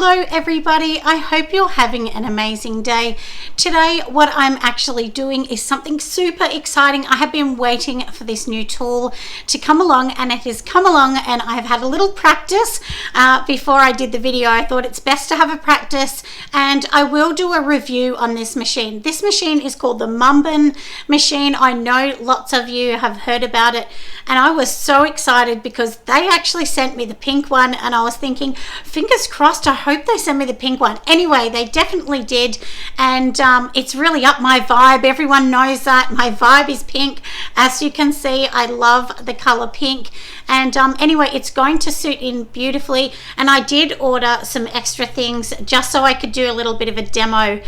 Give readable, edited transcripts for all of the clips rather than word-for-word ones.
Hello everybody, I hope you're having an amazing day. Today what I'm actually doing is something super exciting. I have been waiting for this new tool to come along, and it has come along, and I've had a little practice before I did the video. I thought it's best to have a practice, and I will do a review on this machine. This machine is called the Munbyn machine. I know lots of you have heard about it, and I was so excited because they actually sent me the pink one, and I was thinking, fingers crossed, I hope they send me the pink one. Anyway, they definitely did, and it's really up my vibe. Everyone knows that my vibe is pink. As you can see, I love the color pink, and anyway, it's going to suit in beautifully. And I did order some extra things just so I could do a little bit of a demo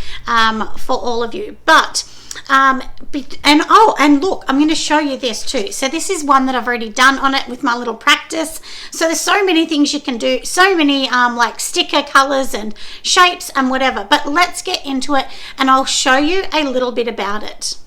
for all of you. But and look, I'm going to show you this too. So this is one that I've already done on it with my little practice. So there's so many things you can do, so many like sticker colors and shapes and whatever. But let's get into it, and I'll show you a little bit about it.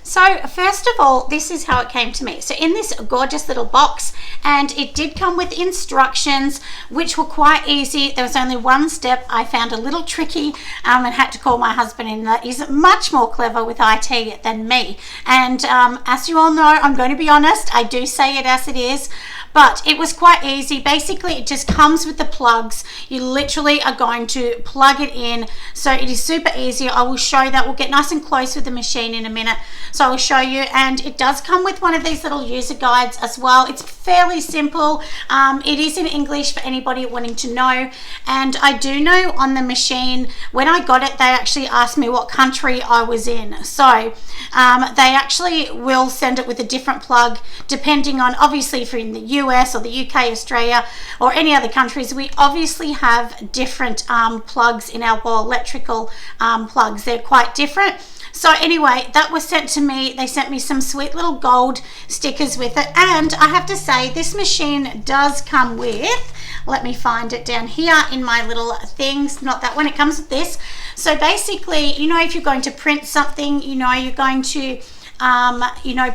So first of all, this is how it came to me. So in this gorgeous little box, and it did come with instructions, which were quite easy. There was only one step I found a little tricky, and had to call my husband in. That is much more clever with IT than me. And as you all know, I'm going to be honest, I do say it as it is, but it was quite easy. Basically, it just comes with the plugs. You literally are going to plug it in. So it is super easy. I will show that. We'll get nice and close with the machine in a minute. So I'll show you, and it does come with one of these little user guides as well. It's fairly simple. It is in English for anybody wanting to know. And I do know on the machine, when I got it, they actually asked me what country I was in. So they actually will send it with a different plug depending on, obviously, if you're in the US or the UK, Australia, or any other countries. We obviously have different plugs in our wall, electrical plugs. They're quite different. So anyway, that was sent to me. They sent me some sweet little gold stickers with it. And I have to say, this machine does come with, let me find it down here in my little things, not that one, it comes with this. So basically, you know, if you're going to print something, you know, you're going to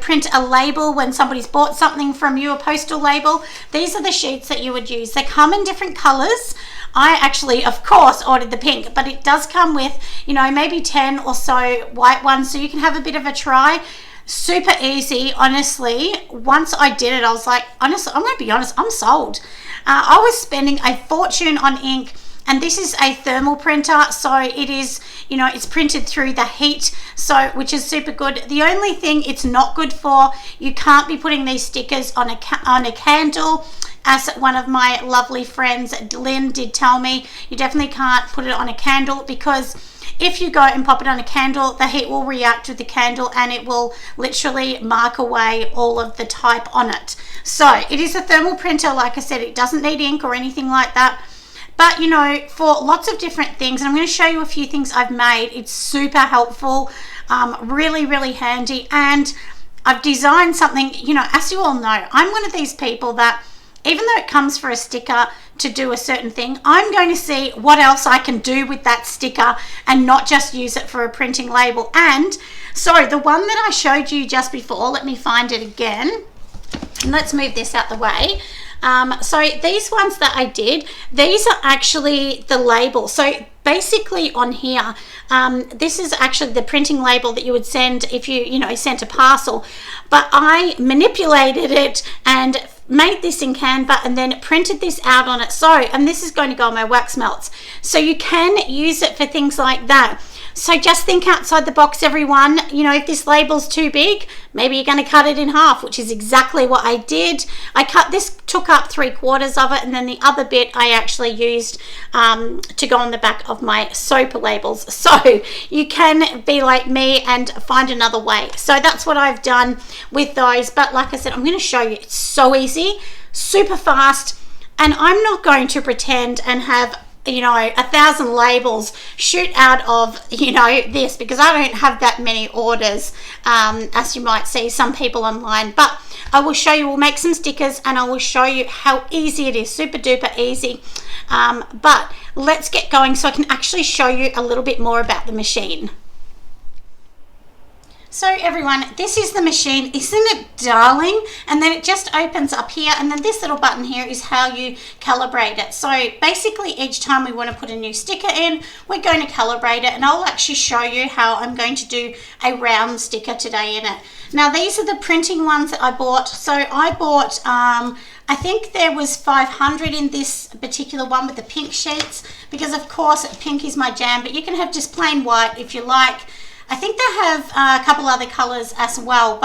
print a label when somebody's bought something from you, a postal label. These are the sheets that you would use. They come in different colors. I actually, of course, ordered the pink, but it does come with, you know, maybe 10 or so white ones, so you can have a bit of a try. Super easy, honestly. Once I did it, I was like, honestly, I'm going to be honest, I'm sold. I was spending a fortune on ink. And this is a thermal printer, so it is, you know, it's printed through the heat, so which is super good. The only thing it's not good for, you can't be putting these stickers on a candle. As one of my lovely friends, Lynn, did tell me, you definitely can't put it on a candle, because if you go and pop it on a candle, the heat will react with the candle and it will literally mark away all of the type on it. So it is a thermal printer. Like I said, it doesn't need ink or anything like that. But, you know, for lots of different things, and I'm going to show you a few things I've made. It's super helpful, really, really handy. And I've designed something, you know, as you all know, I'm one of these people that, even though it comes for a sticker to do a certain thing, I'm going to see what else I can do with that sticker and not just use it for a printing label. And so the one that I showed you just before, let me find it again. And let's move this out the way. So these ones that I did, these are actually the label. So basically on here, this is actually the printing label that you would send if you know, sent a parcel. But I manipulated it and made this in Canva and then printed this out on it. So, and this is going to go on my wax melts. So you can use it for things like that. So just think outside the box, everyone. You know, if this label's too big, maybe you're going to cut it in half, which is exactly what I did. I cut this, took up 3/4 of it, and then the other bit I actually used to go on the back of my soap labels. So you can be like me and find another way. So that's what I've done with those. But like I said, I'm going to show you. It's so easy, super fast, and I'm not going to pretend and have, you know, 1,000 labels shoot out of, you know, this, because I don't have that many orders, as you might see some people online. But I will show you, we'll make some stickers, and I will show you how easy it is, super duper easy. But let's get going so I can actually show you a little bit more about the machine. So everyone, this is the machine. Isn't it darling? And then it just opens up here, and then this little button here is how you calibrate it. So basically each time we want to put a new sticker in, we're going to calibrate it, and I'll actually show you how I'm going to do a round sticker today in it. Now these are the printing ones that I bought. So I bought I think there was 500 in this particular one with the pink sheets, because of course pink is my jam, but you can have just plain white if you like. I think they have a couple other colors as well,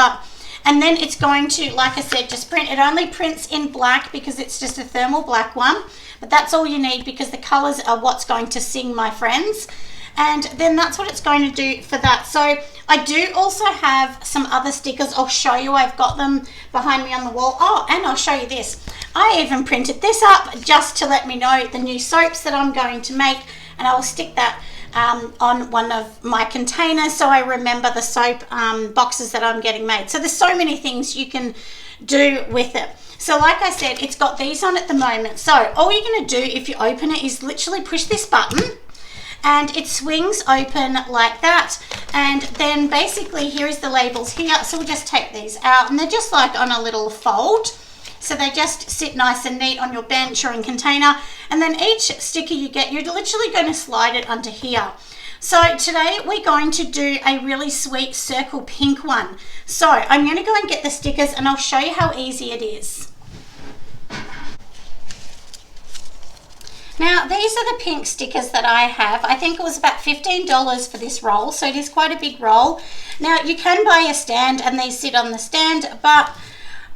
and then it's going to, like I said, just print. It only prints in black because it's just a thermal black one, but that's all you need because the colors are what's going to sing, my friends. And then that's what it's going to do for that. So I do also have some other stickers. I'll show you. I've got them behind me on the wall. Oh, and I'll show you this. I even printed this up just to let me know the new soaps that I'm going to make, and I will stick that on one of my containers so I remember the soap boxes that I'm getting made. So there's so many things you can do with it. So like I said, it's got these on at the moment. So all you're going to do if you open it is literally push this button, and it swings open like that. And then basically here is the labels here. So we'll just take these out, and they're just like on a little fold. So they just sit nice and neat on your bench or in container. And then each sticker you get, you're literally going to slide it under here. So today we're going to do a really sweet circle pink one. So I'm going to go and get the stickers, and I'll show you how easy it is. Now these are the pink stickers that I have. I think it was about $15 for this roll, so it is quite a big roll. Now you can buy a stand and these sit on the stand, but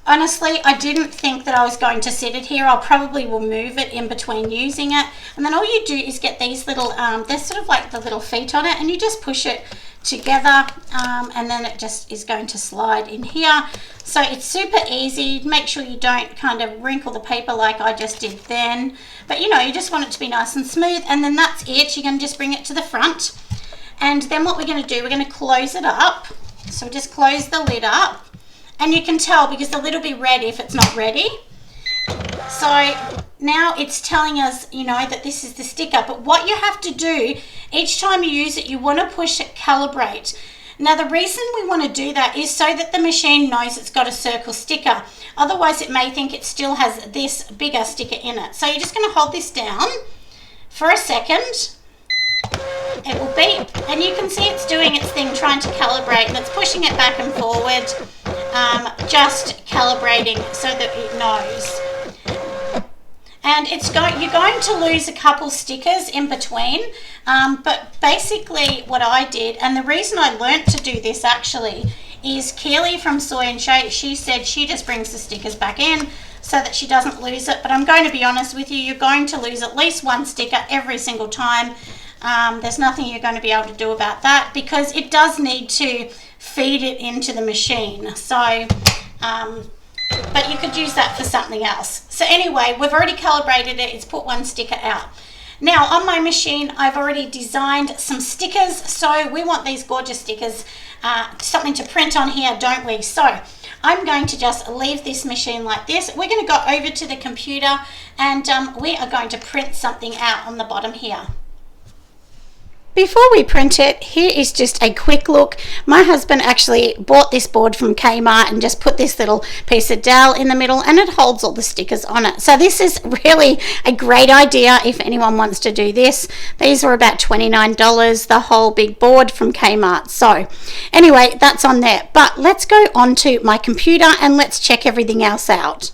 honestly, I didn't think that I was going to set it here. I'll probably will move it in between using it. And then all you do is get these little, they're sort of like the little feet on it, and you just push it together, and then it just is going to slide in here. So it's super easy. Make sure you don't kind of wrinkle the paper like I just did then. But you know, you just want it to be nice and smooth, and then that's it. You're going to just bring it to the front. And then what we're going to do, we're going to close it up. So just close the lid up. And you can tell because the lid will be red if it's not ready. So now it's telling us, you know, that this is the sticker. But what you have to do, each time you use it, you want to push it calibrate. Now the reason we want to do that is so that the machine knows it's got a circle sticker. Otherwise it may think it still has this bigger sticker in it. So you're just going to hold this down for a second. It will beep, and you can see it's doing its thing, trying to calibrate, and it's pushing it back and forward, just calibrating so that it knows. And you're going to lose a couple stickers in between, but basically what I did, and the reason I learnt to do this actually, is Keely from Soy and Shea. She said she just brings the stickers back in so that she doesn't lose it. But I'm going to be honest with you, you're going to lose at least one sticker every single time. There's nothing you're going to be able to do about that because it does need to feed it into the machine. So, but you could use that for something else. So anyway, we've already calibrated it. It's put one sticker out. Now on my machine, I've already designed some stickers. So we want these gorgeous stickers, something to print on here, don't we? So I'm going to just leave this machine like this. We're going to go over to the computer, and we are going to print something out on the bottom here. Before we print it, here is just a quick look. My husband actually bought this board from Kmart and just put this little piece of dowel in the middle, and it holds all the stickers on it. So this is really a great idea if anyone wants to do this. These were about $29, the whole big board from Kmart. So anyway, that's on there. But let's go onto my computer and let's check everything else out.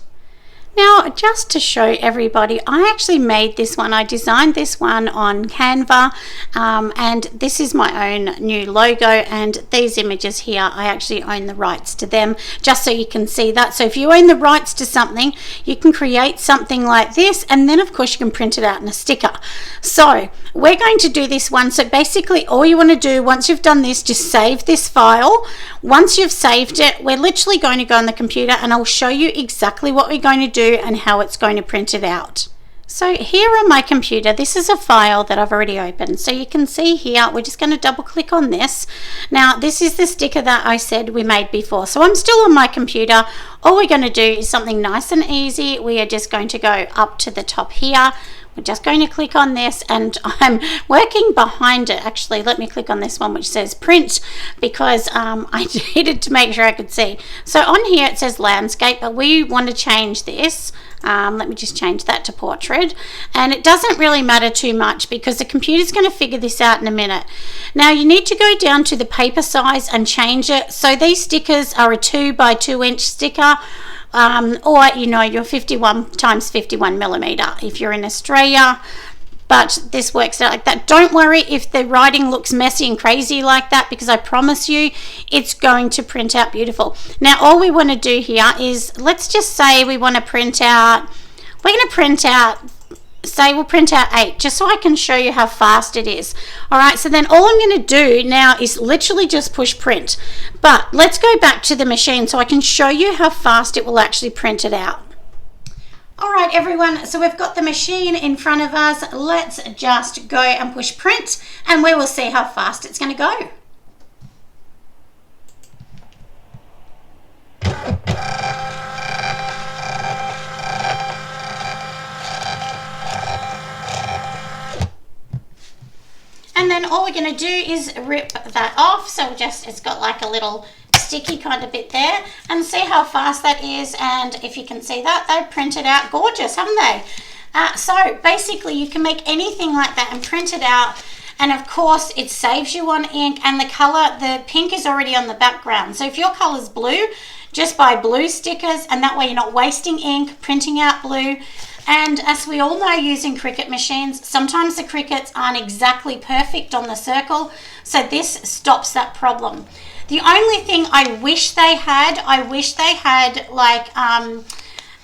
Now, just to show everybody, I actually made this one. I designed this one on Canva, and this is my own new logo, and these images here, I actually own the rights to them, just so you can see that. So if you own the rights to something, you can create something like this, and then of course you can print it out in a sticker. So we're going to do this one. So basically all you want to do once you've done this, just save this file. Once you've saved it, we're literally going to go on the computer, and I'll show you exactly what we're going to do and how it's going to print it out. So here on my computer, this is a file that I've already opened. So you can see here, we're just going to double click on this. Now this is the sticker that I said we made before. So I'm still on my computer. All we're going to do is something nice and easy. We are just going to go up to the top here. we're just going to click on this, and I'm working behind it. Actually, let me click on this one which says print, because I needed to make sure I could see. So on here it says landscape, but we want to change this. Let me just change that to portrait, and it doesn't really matter too much because the computer's going to figure this out in a minute. Now you need to go down to the paper size and change it. So these stickers are a 2 by 2 inch sticker, or you know, your 51 times 51 millimeter if you're in Australia. But this works out like that. Don't worry if the writing looks messy and crazy like that, because I promise you it's going to print out beautiful. Now all we want to do here is, let's just say we want to print out, we're going to print out, say we'll print out 8, just so I can show you how fast it is. All right, so then all I'm going to do now is literally just push print. But let's go back to the machine so I can show you how fast it will actually print it out. All right, everyone, so we've got the machine in front of us. Let's just go and push print, and we will see how fast it's going to go. And then all we're going to do is rip that off. So it's got like a little sticky kind of bit there, and see how fast that is. And if you can see that, they've printed out gorgeous, haven't they? So basically you can make anything like that and print it out, and of course it saves you on ink, and the color, the pink is already on the background. So if your color's blue, just buy blue stickers, and that way you're not wasting ink printing out blue. And as we all know, using Cricut machines, sometimes the Cricuts aren't exactly perfect on the circle, so this stops that problem. The only thing I wish they had like an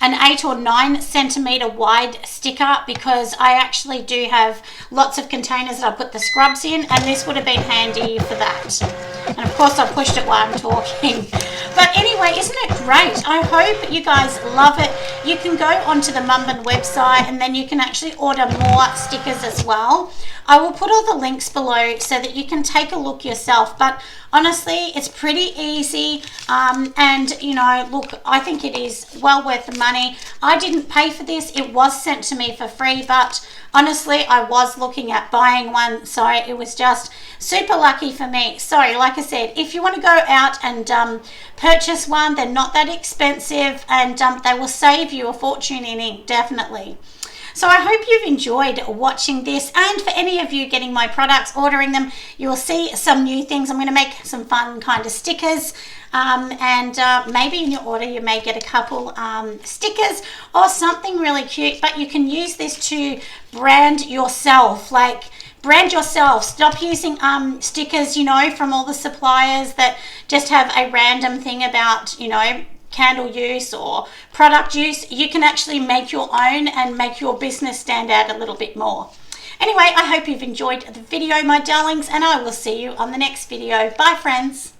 8 or 9 centimeter wide sticker, because I actually do have lots of containers that I put the scrubs in, and this would have been handy for that. And of course I pushed it while I'm talking. But anyway, isn't it great? I hope you guys love it. You can go onto the Munbyn website, and then you can actually order more stickers as well. I will put all the links below so that you can take a look yourself. But honestly, it's pretty easy, and you know, look, I think it is well worth the money. I didn't pay for this, it was sent to me for free, but honestly I was looking at buying one, so it was just super lucky for me. So like I said, if you want to go out and purchase one, they're not that expensive, and they will save you a fortune in ink, definitely. So I hope you've enjoyed watching this, and for any of you getting my products, ordering them, you will see some new things. I'm going to make some fun kind of stickers, and maybe in your order you may get a couple stickers or something really cute. But you can use this to brand yourself, like brand yourself. Stop using stickers, you know, from all the suppliers that just have a random thing about, you know, candle use or product use. You can actually make your own and make your business stand out a little bit more. Anyway, I hope you've enjoyed the video, my darlings, and I will see you on the next video. Bye, friends.